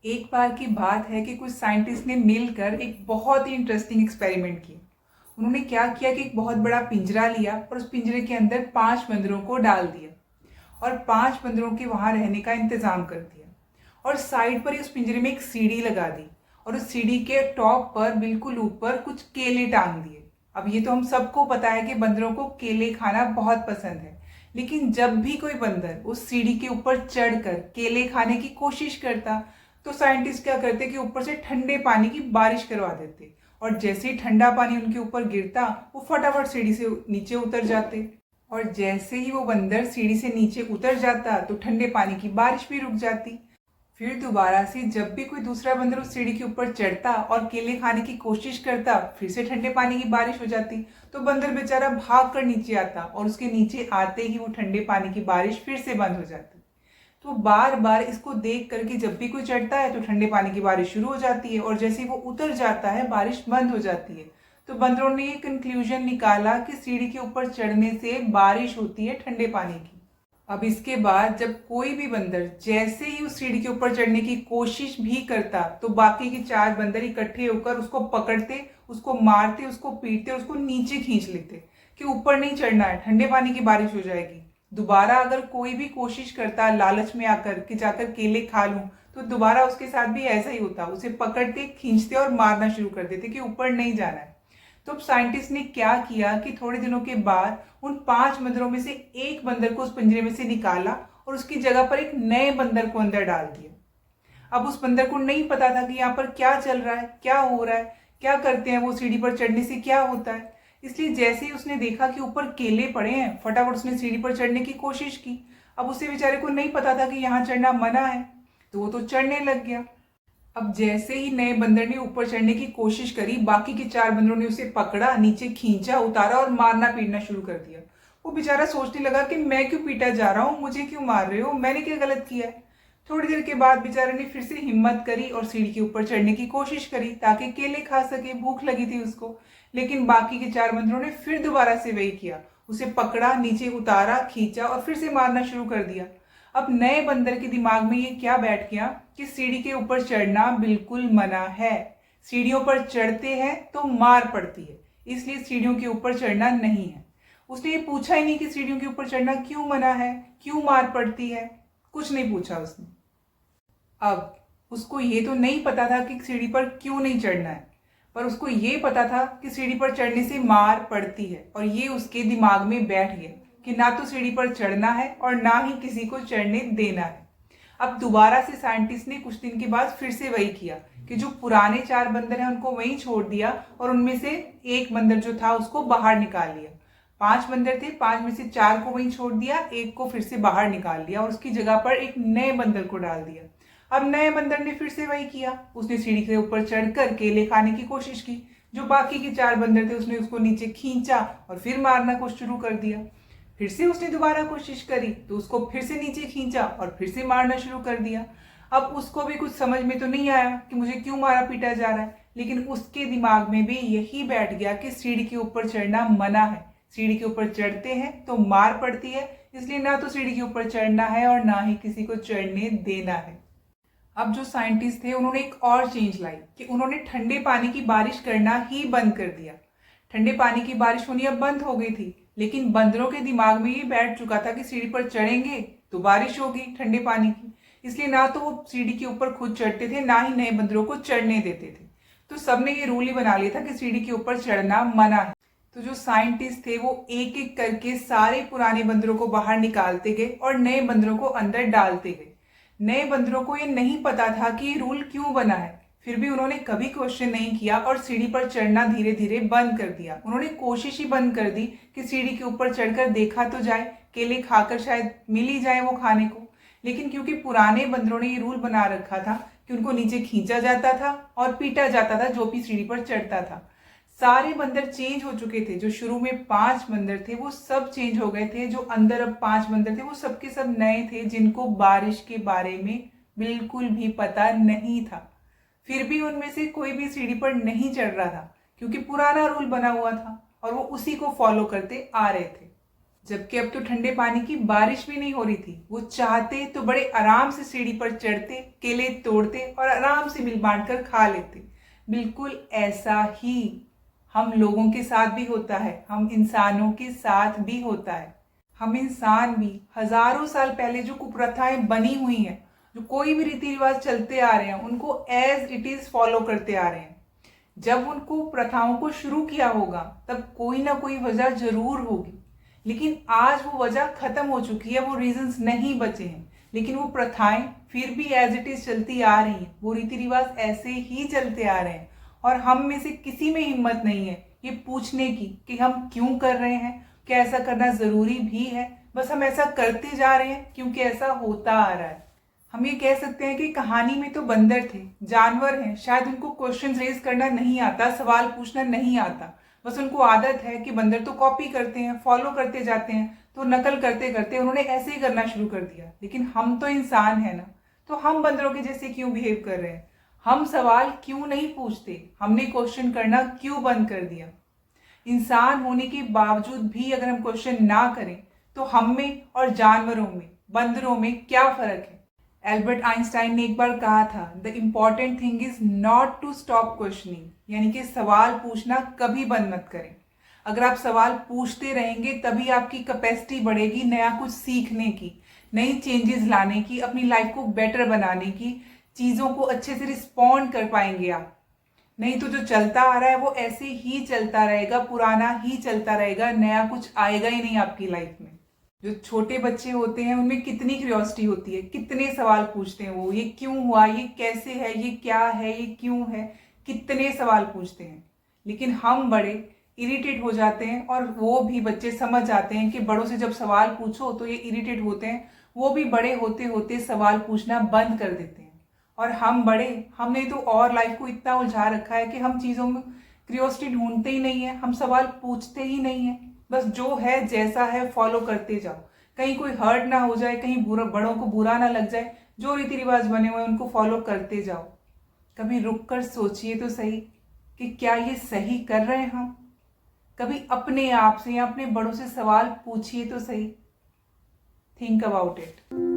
एक बार की बात है कि कुछ साइंटिस्ट ने मिलकर एक बहुत ही इंटरेस्टिंग एक्सपेरिमेंट किया। उन्होंने क्या किया कि एक बहुत बड़ा पिंजरा लिया और उस पिंजरे के अंदर 5 बंदरों को डाल दिया और 5 बंदरों के वहां रहने का इंतजाम कर दिया। और साइड पर ही उस पिंजरे में एक सीढ़ी लगा दी और उस सीढ़ी के टॉप पर बिल्कुल ऊपर कुछ केले टांग दिए। अब ये तो हम सबको पता है कि बंदरों को केले खाना बहुत पसंद है, लेकिन जब भी कोई बंदर उस सीढ़ी के ऊपर चढ़कर केले खाने की कोशिश करता तो साइंटिस्ट क्या करते कि ऊपर से ठंडे पानी की बारिश करवा देते, और जैसे ही ठंडा पानी उनके ऊपर गिरता वो फटाफट सीढ़ी से नीचे उतर जाते। और जैसे ही वो बंदर सीढ़ी से नीचे उतर जाता तो ठंडे पानी की बारिश भी रुक जाती। फिर दोबारा से जब भी कोई दूसरा बंदर उस सीढ़ी के ऊपर चढ़ता और केले खाने की कोशिश करता, फिर से ठंडे पानी की बारिश हो जाती। तो बंदर बेचारा भाग कर नीचे आता और उसके नीचे आते ही वो ठंडे पानी की बारिश फिर से बंद हो जाती। तो बार बार इसको देख करके जब भी कोई चढ़ता है तो ठंडे पानी की बारिश शुरू हो जाती है और जैसे ही वो उतर जाता है बारिश बंद हो जाती है। तो बंदरों ने ये कंक्लूजन निकाला कि सीढ़ी के ऊपर चढ़ने से बारिश होती है ठंडे पानी की। अब इसके बाद जब कोई भी बंदर जैसे ही उस सीढ़ी के ऊपर चढ़ने की कोशिश भी करता तो बाकी के 4 बंदर इकट्ठे होकर उसको पकड़ते, उसको मारते, उसको पीटते, उसको नीचे खींच लेते कि ऊपर नहीं चढ़ना है, ठंडे पानी की बारिश हो जाएगी। दोबारा अगर कोई भी कोशिश करता लालच में आकर कि जाकर केले खा लूं, तो दोबारा उसके साथ भी ऐसा ही होता, उसे पकड़ते, खींचते और मारना शुरू कर देते कि ऊपर नहीं जाना है। तो अब साइंटिस्ट ने क्या किया कि थोड़े दिनों के बाद उन 5 बंदरों में से एक बंदर को उस पिंजरे में से निकाला और उसकी जगह पर एक नए बंदर को अंदर डाल दिया। अब उस बंदर को नहीं पता था कि यहाँ पर क्या चल रहा है, क्या हो रहा है, क्या करते हैं वो, सीढ़ी पर चढ़ने से क्या होता है। इसलिए जैसे ही उसने देखा कि ऊपर केले पड़े हैं, फटाफट उसने सीढ़ी पर चढ़ने की कोशिश की। अब उसे बेचारे को नहीं पता था कि यहाँ चढ़ना मना है, तो वो तो चढ़ने लग गया। अब जैसे ही नए बंदर ने ऊपर चढ़ने की कोशिश करी, बाकी के 4 बंदरों ने उसे पकड़ा, नीचे खींचा, उतारा और मारना पीटना शुरू कर दिया। वो बेचारा सोचने लगा कि मैं क्यों पीटा जा रहा हूँ, मुझे क्यों मार रहे हो, मैंने क्या गलत किया है। थोड़ी देर के बाद बेचारे ने फिर से हिम्मत करी और सीढ़ी के ऊपर चढ़ने की कोशिश करी ताकि केले खा सके, भूख लगी थी उसको। लेकिन बाकी के 4 बंदरों ने फिर दोबारा से वही किया, उसे पकड़ा, नीचे उतारा, खींचा और फिर से मारना शुरू कर दिया। अब नए बंदर के दिमाग में ये क्या बैठ गया कि सीढ़ी के ऊपर चढ़ना बिल्कुल मना है, सीढ़ियों पर चढ़ते हैं तो मार पड़ती है, इसलिए सीढ़ियों के ऊपर चढ़ना नहीं है। उसने ये पूछा ही नहीं कि सीढ़ियों के ऊपर चढ़ना क्यों मना है, क्यों मार पड़ती है, कुछ नहीं पूछा उसने। अब उसको ये तो नहीं पता था कि सीढ़ी पर क्यों नहीं चढ़ना है, पर उसको ये पता था कि सीढ़ी पर चढ़ने से मार पड़ती है, और ये उसके दिमाग में बैठ गया कि ना तो सीढ़ी पर चढ़ना है और ना ही किसी को चढ़ने देना है। अब दोबारा से साइंटिस्ट ने कुछ दिन के बाद फिर से वही किया कि जो पुराने 4 बंदर हैं उनको वहीं छोड़ दिया और उनमें से एक बंदर जो था उसको बाहर निकाल लिया। 5 बंदर थे, 5 में से 4 को वहीं छोड़ दिया, एक को फिर से बाहर निकाल लिया और उसकी जगह पर एक नए बंदर को डाल दिया। अब नए बंदर ने फिर से वही किया, उसने सीढ़ी के ऊपर चढ़कर केले खाने की कोशिश की। जो बाकी के 4 बंदर थे उसने उसको नीचे खींचा और फिर मारना को शुरू कर दिया। फिर से उसने दोबारा कोशिश करी तो उसको फिर से नीचे खींचा और फिर से मारना शुरू कर दिया। अब उसको भी कुछ समझ में तो नहीं आया कि मुझे क्यों मारा पीटा जा रहा है, लेकिन उसके दिमाग में भी यही बैठ गया कि सीढ़ी के ऊपर चढ़ना मना है, सीढ़ी के ऊपर चढ़ते हैं तो मार पड़ती है, इसलिए ना तो सीढ़ी के ऊपर चढ़ना है और ना ही किसी को चढ़ने देना है। अब जो साइंटिस्ट थे उन्होंने एक और चेंज लाई कि उन्होंने ठंडे पानी की बारिश करना ही बंद कर दिया। ठंडे पानी की बारिश होनी अब बंद हो गई थी, लेकिन बंदरों के दिमाग में ये बैठ चुका था कि सीढ़ी पर चढ़ेंगे तो बारिश होगी ठंडे पानी की, इसलिए ना तो वो सीढ़ी के ऊपर खुद चढ़ते थे ना ही नए बंदरों को चढ़ने देते थे। तो सबने ये रूल ही बना लिया था कि सीढ़ी के ऊपर चढ़ना मना है। तो जो साइंटिस्ट थे वो एक एक करके सारे पुराने बंदरों को बाहर निकालते गए और नए बंदरों को अंदर डालते गए। नए बंदरों को ये नहीं पता था कि ये रूल क्यों बना है, फिर भी उन्होंने कभी क्वेश्चन नहीं किया और सीढ़ी पर चढ़ना धीरे धीरे बंद कर दिया। उन्होंने कोशिश ही बंद कर दी कि सीढ़ी के ऊपर चढ़कर देखा तो जाए, केले खाकर शायद मिल ही जाए वो खाने को। लेकिन क्योंकि पुराने बंदरों ने ये रूल बना रखा था कि उनको नीचे खींचा जाता था और पीटा जाता था जो भी सीढ़ी पर चढ़ता था। सारे बंदर चेंज हो चुके थे, जो शुरू में 5 बंदर थे वो सब चेंज हो गए थे, जो अंदर अब 5 बंदर थे वो सबके सब नए थे जिनको बारिश के बारे में बिल्कुल भी पता नहीं था। फिर भी उनमें से कोई भी सीढ़ी पर नहीं चढ़ रहा था क्योंकि पुराना रूल बना हुआ था और वो उसी को फॉलो करते आ रहे थे। जबकि अब तो ठंडे पानी की बारिश भी नहीं हो रही थी। वो चाहते तो बड़े आराम से सीढ़ी पर चढ़ते, केले तोड़ते और आराम से मिल बांट कर खा लेते। बिल्कुल ऐसा ही हम लोगों के साथ भी होता है, हम इंसानों के साथ भी होता है। हम इंसान भी हजारों साल पहले जो कुप्रथाएं बनी हुई हैं, जो कोई भी रीति रिवाज चलते आ रहे हैं, उनको एज इट इज फॉलो करते आ रहे हैं। जब उनको प्रथाओं को शुरू किया होगा तब कोई ना कोई वजह जरूर होगी, लेकिन आज वो वजह खत्म हो चुकी है, वो रीजंस नहीं बचे हैं। लेकिन वो प्रथाएं फिर भी एज इट इज चलती आ रही हैं, वो रीति रिवाज ऐसे ही चलते आ रहे हैं। और हम में से किसी में हिम्मत नहीं है ये पूछने की कि हम क्यों कर रहे हैं, क्या ऐसा करना जरूरी भी है। बस हम ऐसा करते जा रहे हैं क्योंकि ऐसा होता आ रहा है। हम ये कह सकते हैं कि कहानी में तो बंदर थे, जानवर हैं, शायद उनको क्वेश्चन रेज करना नहीं आता, सवाल पूछना नहीं आता। बस उनको आदत है कि बंदर तो कॉपी करते हैं, फॉलो करते जाते हैं, तो नकल करते करते उन्होंने ऐसे ही करना शुरू कर दिया। लेकिन हम तो इंसान है ना, तो हम बंदरों के जैसे क्यों बिहेव कर रहे हैं? हम सवाल क्यों नहीं पूछते? हमने क्वेश्चन करना क्यों बंद कर दिया? इंसान होने के बावजूद भी अगर हम क्वेश्चन ना करें तो हम में और जानवरों में, बंदरों में क्या फर्क है? एल्बर्ट आइंस्टाइन ने एक बार कहा था, the important thing is not to stop questioning, यानी कि सवाल पूछना कभी बंद मत करें। अगर आप सवाल पूछते रहेंगे तभी आपकी कैपेसिटी बढ़ेगी नया कुछ सीखने की, नई चेंजेस लाने की, अपनी लाइफ को बेटर बनाने की, चीज़ों को अच्छे से रिस्पॉन्ड कर पाएंगे आप। नहीं तो जो चलता आ रहा है वो ऐसे ही चलता रहेगा, पुराना ही चलता रहेगा, नया कुछ आएगा ही नहीं आपकी लाइफ में। जो छोटे बच्चे होते हैं उनमें कितनी क्यूरियोसिटी होती है, कितने सवाल पूछते हैं वो, ये क्यों हुआ, ये कैसे है, ये क्या है, ये क्यों है, कितने सवाल पूछते हैं। लेकिन हम बड़े इरिटेट हो जाते हैं और वो भी बच्चे समझ जाते हैं कि बड़ों से जब सवाल पूछो तो ये इरिटेट होते हैं। वो भी बड़े होते होते सवाल पूछना बंद कर देते हैं। और हम बड़े, हमने तो और लाइफ को इतना उलझा रखा है कि हम चीज़ों में क्यूरियोसिटी ढूंढते ही नहीं है, हम सवाल पूछते ही नहीं है। बस जो है जैसा है फॉलो करते जाओ, कहीं कोई हर्ट ना हो जाए, कहीं बड़ों को बुरा ना लग जाए, जो रीति रिवाज बने हुए हैं उनको फॉलो करते जाओ। कभी रुक कर सोचिए तो सही कि क्या ये सही कर रहे हैं हम? कभी अपने आप से या अपने बड़ों से सवाल पूछिए तो सही। Think about it.